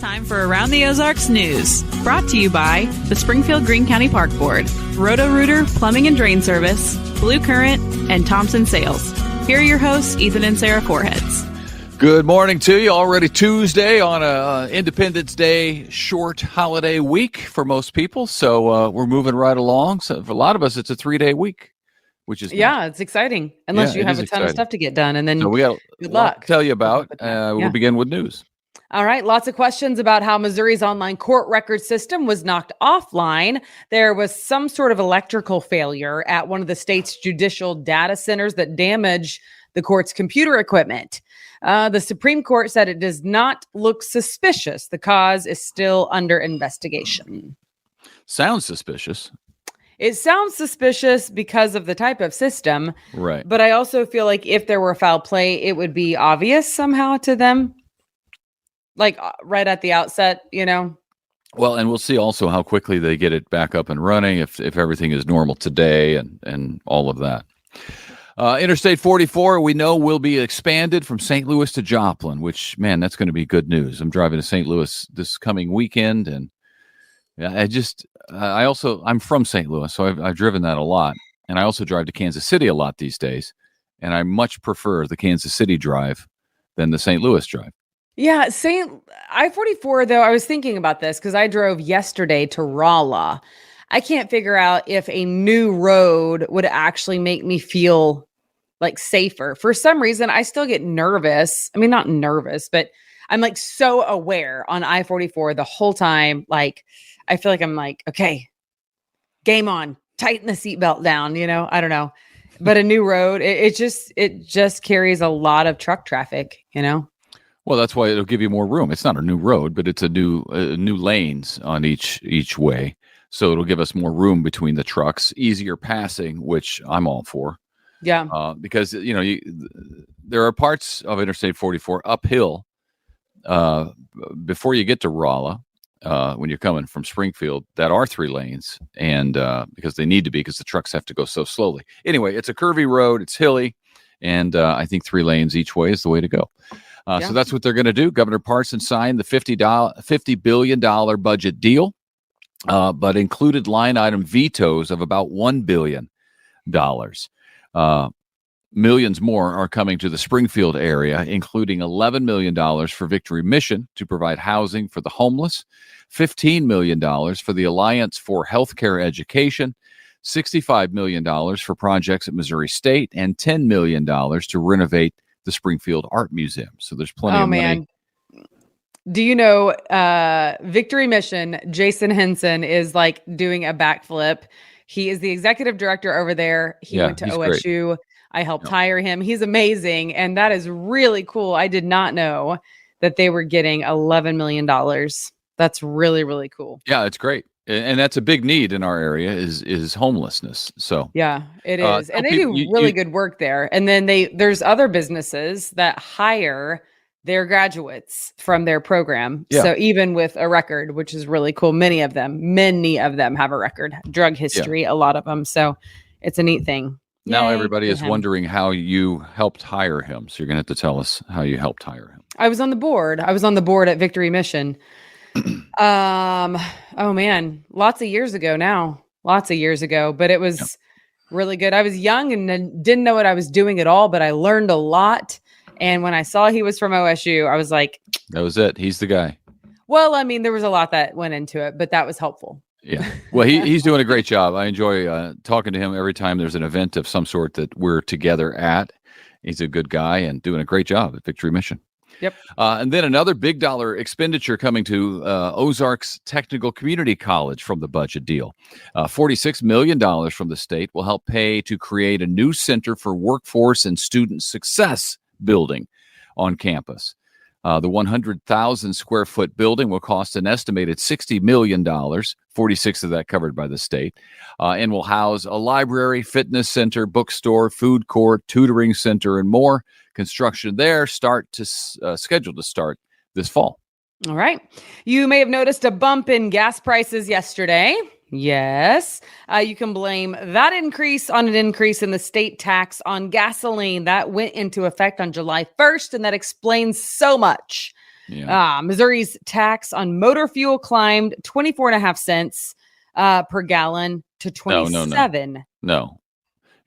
time for Around the Ozarks news, brought to you by the Springfield Greene County Park Board, Roto-Rooter Plumbing and Drain Service, Blue Current, and Thompson Sales. Here are your hosts, Ethan and Sarah Foreheads. Good morning to you. Already Tuesday on a Independence Day short holiday week for most people. So we're moving right along. So for a lot of us, it's a 3-day week, which is nice. It's exciting. Unless you have a ton of stuff to get done, and then so we got good luck to tell you about. We'll begin with news. All right. Lots of questions about how Missouri's online court record system was knocked offline. There was some sort of electrical failure at one of the state's judicial data centers that damaged the court's computer equipment. The Supreme Court said it does not look suspicious. The cause is still under investigation. Sounds suspicious. It sounds suspicious because of the type of system. Right. But I also feel like if there were foul play, it would be obvious somehow to them. Like right at the outset, you know? Well, and we'll see also how quickly they get it back up and running, if everything is normal today and all of that. Interstate 44, we know, will be expanded from St. Louis to Joplin, which, man, that's going to be good news. I'm driving to St. Louis this coming weekend, and I'm from St. Louis, so I've driven that a lot. And I also drive to Kansas City a lot these days, and I much prefer the Kansas City drive than the St. Louis drive. Yeah, I-44, though, I was thinking about this because I drove yesterday to Rolla. I can't figure out if a new road would actually make me feel like safer. For some reason, I still get nervous. I mean, not nervous, but I'm like so aware on I-44 the whole time. Like, I feel like I'm like, okay, game on, tighten the seatbelt down, you know, I don't know. But a new road, it just carries a lot of truck traffic, you know? Well, that's why it'll give you more room. It's not a new road, but it's a new lanes on each way. So it'll give us more room between the trucks, easier passing, which I'm all for. Yeah. Because, you know, there are parts of Interstate 44 uphill before you get to Rolla, when you're coming from Springfield, that are 3 lanes. And because they need to be, because the trucks have to go so slowly. Anyway, it's a curvy road. It's hilly. And I think 3 lanes each way is the way to go. So that's what they're going to do. Governor Parson signed the $50 billion budget deal, but included line item vetoes of about $1 billion. Millions more are coming to the Springfield area, including $11 million for Victory Mission to provide housing for the homeless, $15 million for the Alliance for Healthcare Education, $65 million for projects at Missouri State, and $10 million to renovate the Springfield Art Museum. So there's plenty of money. Do you know Victory Mission, Jason Henson is like doing a backflip. He is the executive director over there. He went to OSU. Great. I helped hire him. He's amazing. And that is really cool. I did not know that they were getting $11 million. That's really, really cool. Yeah, it's great. And that's a big need in our area is homelessness. So yeah, it is. And they do really good work there. And then there's other businesses that hire their graduates from their program. Yeah. So even with a record, which is really cool, many of them have a record, drug history, a lot of them. So it's a neat thing. Now everybody is wondering how you helped hire him. So you're going to have to tell us how you helped hire him. I was on the board at Victory Mission. Oh man, lots of years ago, but it was really good. I was young and didn't know what I was doing at all, but I learned a lot. And when I saw he was from OSU, I was like, that was it. He's the guy. Well, I mean, there was a lot that went into it, but that was helpful. Yeah. Well, he's doing a great job. I enjoy talking to him every time there's an event of some sort that we're together at. He's a good guy and doing a great job at Victory Mission. Yep. And then another big dollar expenditure coming to Ozarks Technical Community College from the budget deal. $46 million from the state will help pay to create a new center for workforce and student success building on campus. The 100,000 square foot building will cost an estimated $60 million, 46 of that covered by the state, and will house a library, fitness center, bookstore, food court, tutoring center, and more. Construction there scheduled to start this fall. All right. You may have noticed a bump in gas prices yesterday. Yes. You can blame that increase on an increase in the state tax on gasoline that went into effect on July 1st, and that explains so much. Yeah. Missouri's tax on motor fuel climbed 24.5 cents per gallon to 27. No,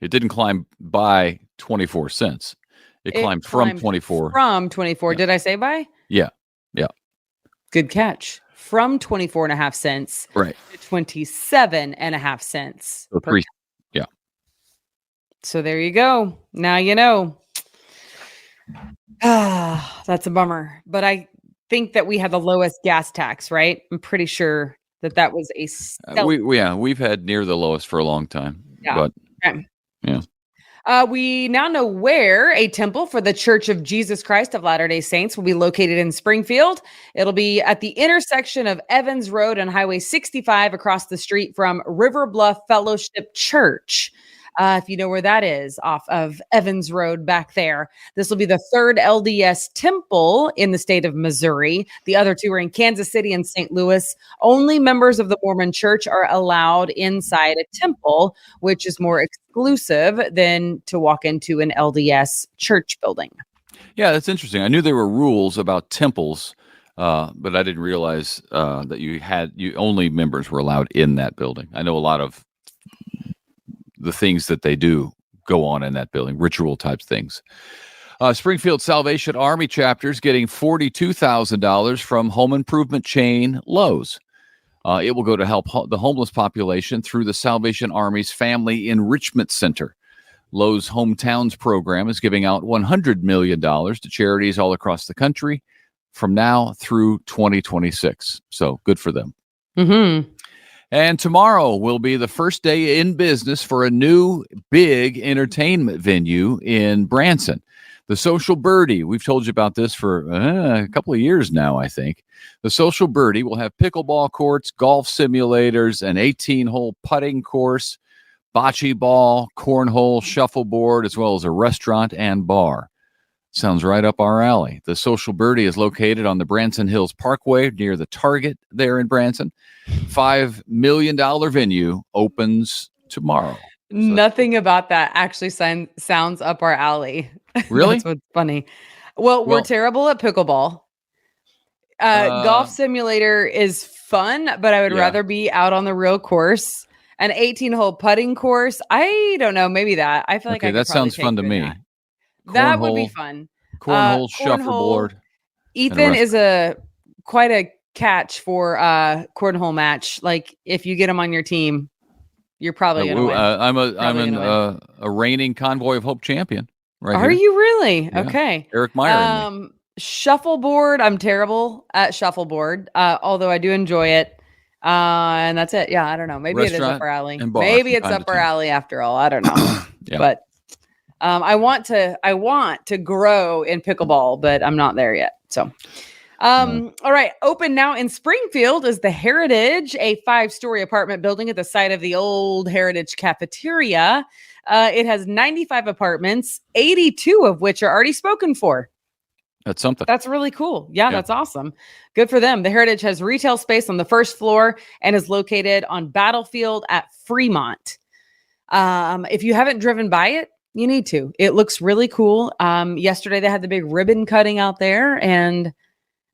it didn't climb by 24 cents. It climbed from 24. From 24. Yeah. Did I say by? Yeah. Good catch. From 24.5 cents Right. to 27.5 cents. So three. Yeah. So there you go. Now you know. That's a bummer. But I think that we had the lowest gas tax, right? I'm pretty sure that was a we've had near the lowest for a long time. Yeah. But okay. yeah. We now know where a temple for the Church of Jesus Christ of Latter-day Saints will be located in Springfield. It'll be at the intersection of Evans Road and Highway 65 across the street from River Bluff Fellowship Church. If you know where that is, off of Evans Road back there. This will be the third LDS temple in the state of Missouri. The other two are in Kansas City and St. Louis. Only members of the Mormon Church are allowed inside a temple, which is more exclusive than to walk into an LDS church building. Yeah, that's interesting. I knew there were rules about temples, but I didn't realize that only members were allowed in that building. I know a lot of the things that they do go on in that building, ritual type things. Springfield Salvation Army chapters getting $42,000 from home improvement chain Lowe's. It will go to help the homeless population through the Salvation Army's Family Enrichment Center. Lowe's Hometowns program is giving out $100 million to charities all across the country from now through 2026. So good for them. Mm-hmm. And tomorrow will be the first day in business for a new big entertainment venue in Branson. The Social Birdie. We've told you about this for a couple of years now, I think. The Social Birdie will have pickleball courts, golf simulators, an 18-hole putting course, bocce ball, cornhole, shuffleboard, as well as a restaurant and bar. Sounds right up our alley. The Social Birdie is located on the Branson Hills Parkway near the Target there in Branson. $5 million venue opens tomorrow. Nothing about that actually sounds up our alley. Really? That's what's funny. Well, we're terrible at pickleball. Golf simulator is fun, but I would rather be out on the real course. An 18-hole putting course. I don't know. Maybe that. I feel like I could that sounds fun to me. That would be fun. Cornhole, shuffleboard. Ethan is quite a catch for cornhole match. Like if you get him on your team, you're probably gonna win. I'm a reigning Convoy of Hope champion. Right? Are you really? Yeah. Okay. Eric Meyer. Shuffleboard. I'm terrible at shuffleboard. Although I do enjoy it. And that's it. Yeah, I don't know. Maybe it is up our alley. Maybe it's up our alley after all. I don't know. Yeah. But I want to grow in pickleball, but I'm not there yet. So, all right. Open now in Springfield is the Heritage, a 5-story apartment building at the site of the old Heritage cafeteria. It has 95 apartments, 82 of which are already spoken for. That's something. That's really cool. Yeah, that's awesome. Good for them. The Heritage has retail space on the first floor and is located on Battlefield at Fremont. If you haven't driven by it, you need to. It looks really cool. Yesterday they had the big ribbon cutting out there, and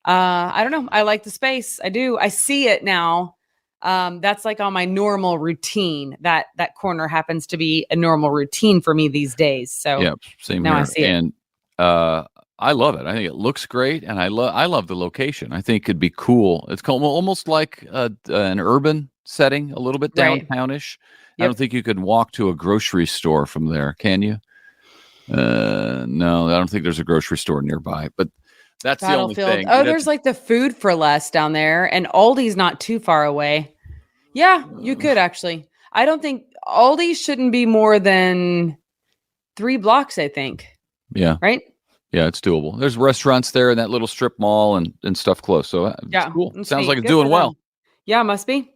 I don't know. I like the space. I do. I see it now. That's like on my normal routine. That corner happens to be a normal routine for me these days. So yeah, same now here. I see it. And I love it. I think it looks great, and I love the location. I think it'd be cool. It's almost like an urban setting, a little bit downtownish. Yep. I don't think you could walk to a grocery store from there, can you? No, I don't think there's a grocery store nearby. But that's the only thing. Oh, there's like the Food for Less down there, and Aldi's not too far away. Yeah, you could actually. I don't think Aldi shouldn't be more than 3 blocks, I think. Yeah. Right? Yeah, it's doable. There's restaurants there in that little strip mall and stuff close. So it's cool. It sounds like it's doing well. Yeah, must be.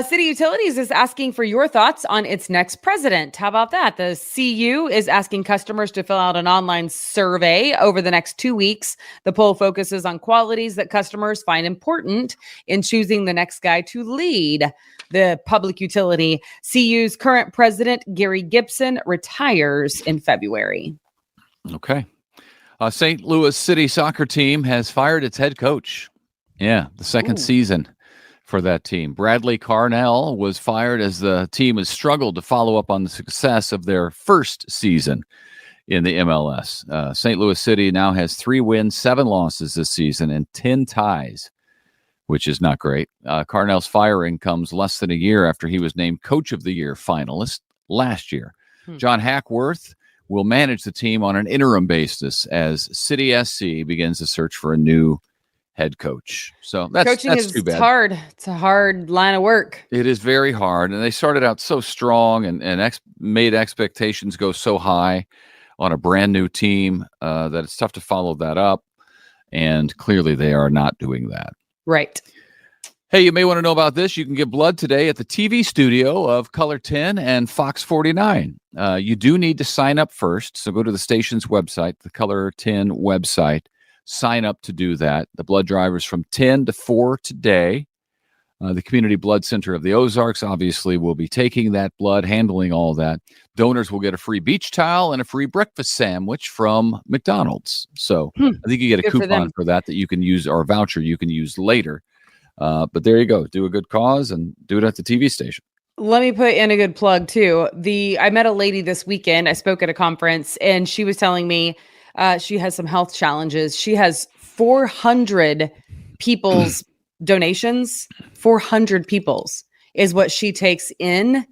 City Utilities is asking for your thoughts on its next president. How about that? The CU is asking customers to fill out an online survey over the next 2 weeks. The poll focuses on qualities that customers find important in choosing the next guy to lead the public utility. CU's current president, Gary Gibson, retires in February. Okay. St. Louis City soccer team has fired its head coach. Yeah, the second season for that team. Bradley Carnell was fired as the team has struggled to follow up on the success of their first season in the MLS. St. Louis City now has 3 wins, 7 losses this season, and 10 ties, which is not great. Carnell's firing comes less than a year after he was named Coach of the Year finalist last year. John Hackworth will manage the team on an interim basis as City SC begins a search for a new head coach. So that's too bad. It's hard. It's a hard line of work. It is very hard. And they started out so strong and made expectations go so high on a brand new team that it's tough to follow that up. And clearly they are not doing that. Right. Hey, you may want to know about this. You can give blood today at the TV studio of Color 10 and Fox 49. You do need to sign up first. So go to the station's website, the Color 10 website. Sign up to do that. The blood drive is from 10 to 4 today. The Community Blood Center of the Ozarks obviously will be taking that blood, handling all that. Donors will get a free beach towel and a free breakfast sandwich from McDonald's. So I think you get a coupon for that you can use, or a voucher you can use later. But there you go. Do a good cause and do it at the TV station. Let me put in a good plug too. I met a lady this weekend. I spoke at a conference and she was telling me she has some health challenges. She has 400 people's donations. 400 people's is what she takes in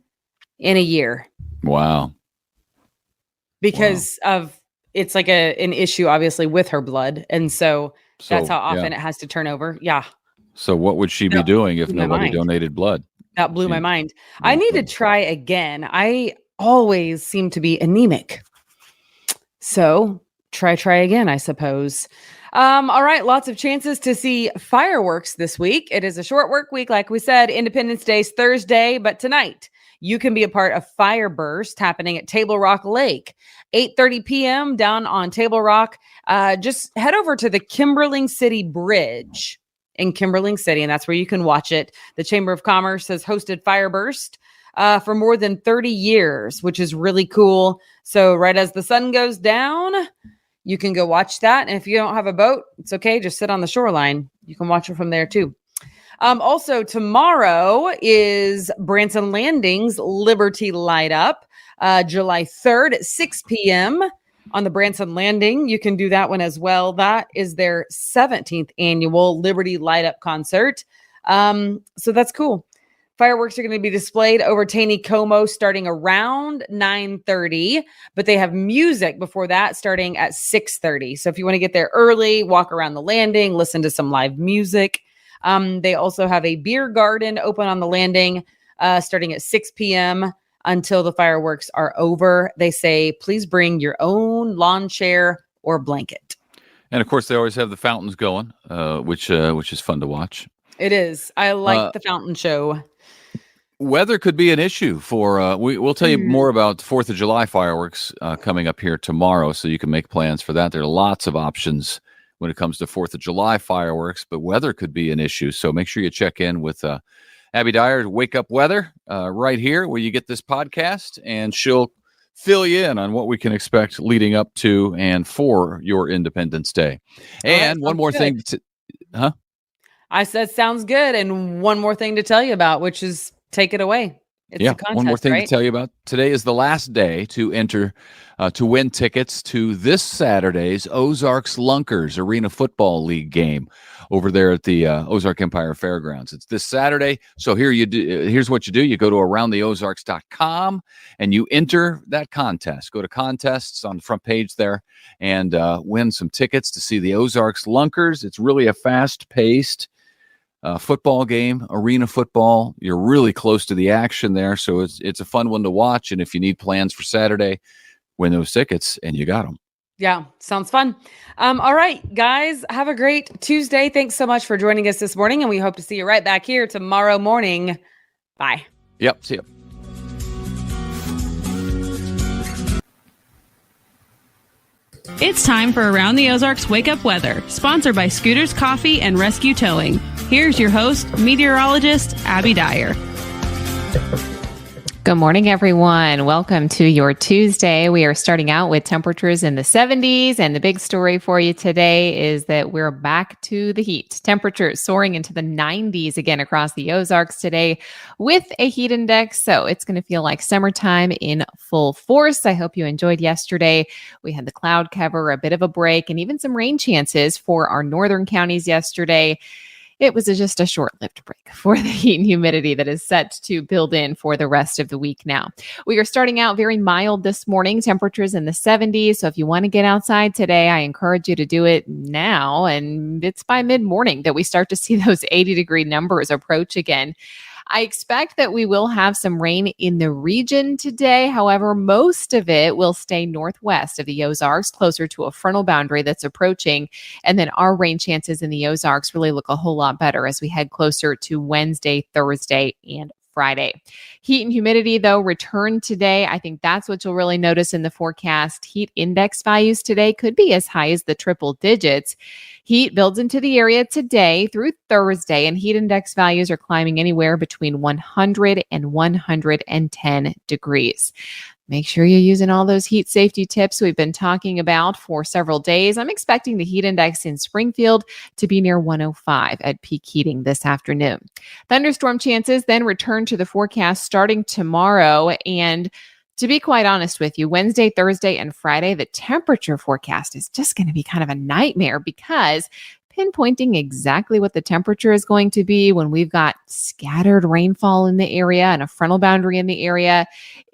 a year. Wow. Because of it's like an issue obviously with her blood. And so that's how often it has to turn over. Yeah. So what would she be doing if nobody donated blood? That blew my mind. I need to try again. I always seem to be anemic. So try again, I suppose. All right. Lots of chances to see fireworks this week. It is a short work week. Like we said, Independence Day is Thursday, but tonight you can be a part of Fireburst happening at Table Rock Lake, 8:30 p.m. down on Table Rock. Just head over to the Kimberling City Bridge in Kimberling City, and that's where you can watch it. The Chamber of Commerce has hosted Fireburst for more than 30 years, which is really cool. So right as the sun goes down, you can go watch that. And if you don't have a boat, it's okay. Just sit on the shoreline. You can watch it from there too. Also, tomorrow is Branson Landing's Liberty Light Up, July 3rd at 6 p.m. on the Branson Landing. You can do that one as well. That is their 17th annual Liberty Light Up concert. So that's cool. Fireworks are going to be displayed over Taney Como starting around 9:30, but they have music before that starting at 6:30. So if you want to get there early, walk around the landing, listen to some live music. They also have a beer garden open on the landing starting at 6 p.m. until the fireworks are over. They say, please bring your own lawn chair or blanket. And of course, they always have the fountains going, which is fun to watch. It is. I like the fountain show. Weather could be an issue for, we'll tell you more about 4th of July fireworks coming up here tomorrow, so you can make plans for that. There are lots of options when it comes to 4th of July fireworks, but weather could be an issue. So make sure you check in with Abby Dyer's Wake Up Weather right here where you get this podcast, and she'll fill you in on what we can expect leading up to and for your Independence Day. And one more thing. I said, sounds good. And one more thing to tell you about, which is take it away. It's a contest, one more thing to tell you about. Today is the last day to enter to win tickets to this Saturday's Ozarks Lunkers Arena Football League game over there at the Ozark Empire Fairgrounds. It's this Saturday. So here's what you do. You go to aroundtheozarks.com and you enter that contest. Go to contests on the front page there and win some tickets to see the Ozarks Lunkers. It's really a fast-paced football game, arena football. You're really close to the action there, so it's a fun one to watch. And if you need plans for Saturday, win those tickets, and you got them. Yeah, sounds fun. All right, guys, have a great Tuesday. Thanks so much for joining us this morning, and we hope to see you right back here tomorrow morning. Bye. Yep, see you. It's time for Around the Ozarks Wake Up Weather, sponsored by Scooters Coffee and Rescue Towing. Here's your host, meteorologist Abby Dyer. Good morning, everyone. Welcome to your Tuesday. We are starting out with temperatures in the 70s, and the big story for you today is that we're back to the heat. Temperatures soaring into the 90s again across the Ozarks today with a heat index, so it's going to feel like summertime in full force. I hope you enjoyed yesterday. We had the cloud cover, a bit of a break, and even some rain chances for our northern counties yesterday. It was just a short-lived break for the heat and humidity that is set to build in for the rest of the week now. We are starting out very mild this morning, temperatures in the 70s. So if you want to get outside today, I encourage you to do it now. And it's by mid-morning that we start to see those 80-degree numbers approach again. I expect that we will have some rain in the region today. However, most of it will stay northwest of the Ozarks, closer to a frontal boundary that's approaching. And then our rain chances in the Ozarks really look a whole lot better as we head closer to Wednesday, Thursday, and Friday. Heat and humidity, though, return today. I think that's what you'll really notice in the forecast. Heat index values today could be as high as the triple digits. Heat builds into the area today through Thursday, and heat index values are climbing anywhere between 100 and 110 degrees. Make sure you're using all those heat safety tips we've been talking about for several days. I'm expecting the heat index in Springfield to be near 105 at peak heating this afternoon. Thunderstorm chances then return to the forecast starting tomorrow. And to be quite honest with you, Wednesday, Thursday, and Friday, the temperature forecast is just going to be kind of a nightmare because pinpointing exactly what the temperature is going to be when we've got scattered rainfall in the area and a frontal boundary in the area,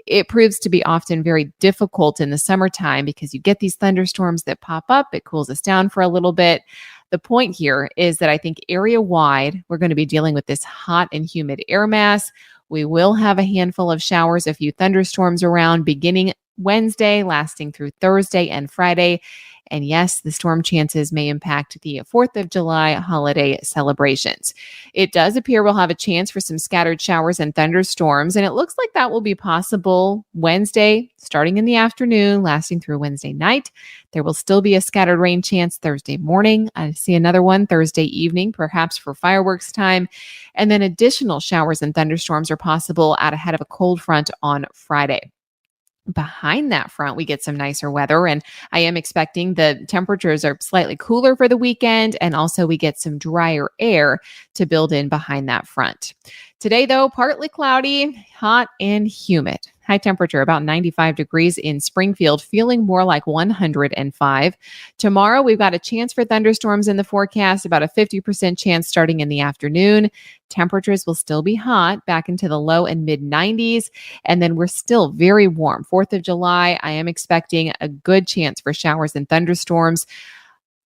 it proves to be often very difficult in the summertime because you get these thunderstorms that pop up. It cools us down for a little bit. The point here is that I think area-wide, we're going to be dealing with this hot and humid air mass. We will have a handful of showers, a few thunderstorms around beginning Wednesday, lasting through Thursday and Friday. And yes, the storm chances may impact the 4th of July holiday celebrations. It does appear we'll have a chance for some scattered showers and thunderstorms, and it looks like that will be possible Wednesday, starting in the afternoon, lasting through Wednesday night. There will still be a scattered rain chance Thursday morning. I see another one Thursday evening, perhaps for fireworks time. And then additional showers and thunderstorms are possible out ahead of a cold front on Friday. Behind that front, we get some nicer weather, and I am expecting the temperatures are slightly cooler for the weekend, and also we get some drier air to build in behind that front. Today, though, partly cloudy, hot, and humid. High temperature about 95 degrees in Springfield, feeling more like 105. Tomorrow, we've got a chance for thunderstorms in the forecast, about a 50% chance starting in the afternoon. Temperatures will still be hot, back into the low and mid 90s. And then we're still very warm. 4th of July, I am expecting a good chance for showers and thunderstorms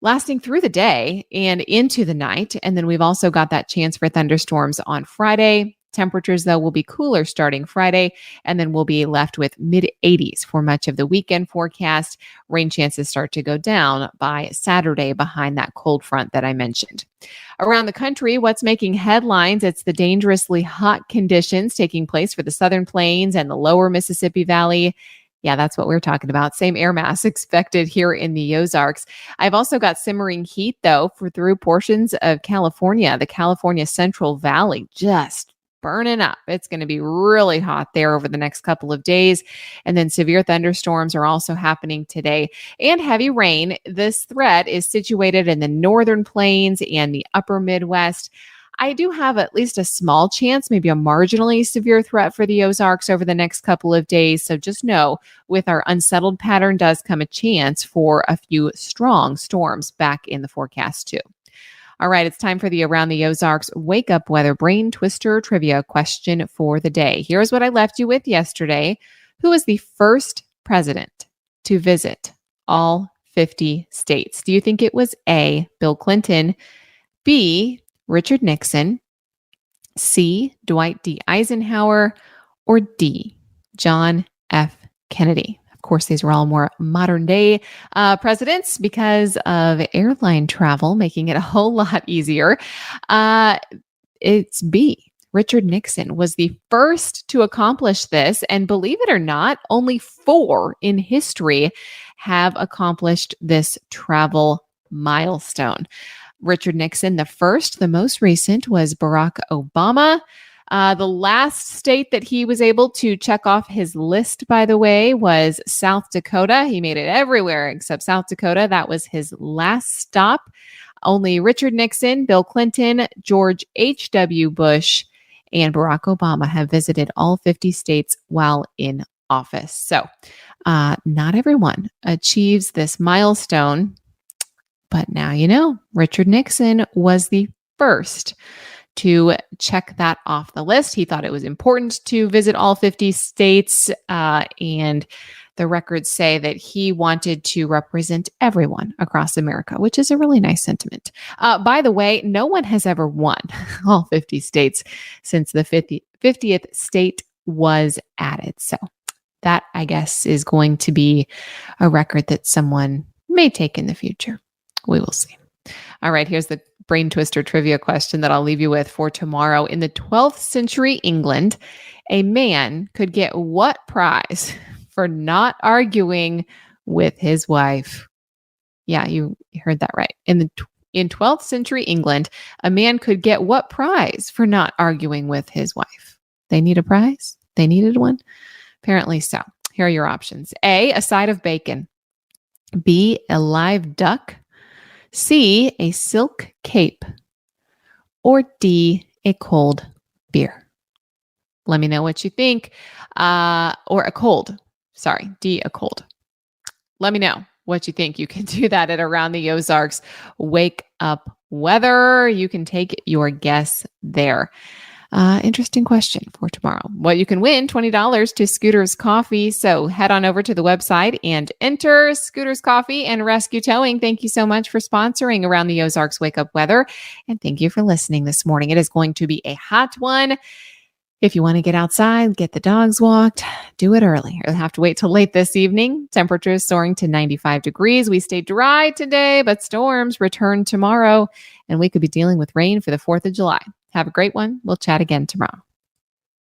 lasting through the day and into the night. And then we've also got that chance for thunderstorms on Friday. Temperatures, though, will be cooler starting Friday, and then we'll be left with mid 80s for much of the weekend forecast. Rain chances start to go down by Saturday behind that cold front that I mentioned. Around the country, what's making headlines? It's the dangerously hot conditions taking place for the Southern Plains and the lower Mississippi Valley. Yeah, that's what we're talking about. Same air mass expected here in the Ozarks. I've also got simmering heat, though, through portions of California, the California Central Valley, just burning up. It's going to be really hot there over the next couple of days. And then severe thunderstorms are also happening today and heavy rain. This threat is situated in the northern plains and the upper Midwest. I do have at least a small chance, maybe a marginally severe threat for the Ozarks over the next couple of days. So just know with our unsettled pattern does come a chance for a few strong storms back in the forecast too. All right, it's time for the Around the Ozarks Wake Up Weather Brain Twister Trivia question for the day. Here's what I left you with yesterday. Who was the first president to visit all 50 states? Do you think it was A, Bill Clinton, B, Richard Nixon, C, Dwight D. Eisenhower, or D, John F. Kennedy? Of course, these were all more modern day presidents because of airline travel, making it a whole lot easier. It's B. Richard Nixon was the first to accomplish this. And believe it or not, only 4 in history have accomplished this travel milestone. Richard Nixon, the first, the most recent was Barack Obama. The last state that he was able to check off his list, by the way, was South Dakota. He made it everywhere except South Dakota. That was his last stop. Only Richard Nixon, Bill Clinton, George H.W. Bush, and Barack Obama have visited all 50 states while in office. So not everyone achieves this milestone, but now you know, Richard Nixon was the first to check that off the list. He thought it was important to visit all 50 states, and the records say that he wanted to represent everyone across America, which is a really nice sentiment. By the way, no one has ever won all 50 states since the 50th state was added. So that, I guess, is going to be a record that someone may take in the future. We will see. All right, here's the brain twister trivia question that I'll leave you with for tomorrow. In the 12th century England, a man could get what prize for not arguing with his wife? Yeah, you heard that right. In 12th century England, a man could get what prize for not arguing with his wife? They need a prize? They needed one? Apparently so. Here are your options. A, a side of bacon. B, a live duck. C, a silk cape. Or D, a cold beer. Let me know what you think. Or a cold. Sorry, D, a cold. Let me know what you think. You can do that at Around the Ozarks Wake Up Weather. You can take your guess there. Interesting question for tomorrow. Well, you can win $20 to Scooter's Coffee. So head on over to the website and enter Scooter's Coffee and Rescue Towing. Thank you so much for sponsoring Around the Ozarks Wake Up Weather. And thank you for listening this morning. It is going to be a hot one. If you want to get outside, get the dogs walked, do it early. You'll have to wait till late this evening. Temperatures soaring to 95 degrees. We stay dry today, but storms return tomorrow, and we could be dealing with rain for the 4th of July. Have a great one. We'll chat again tomorrow.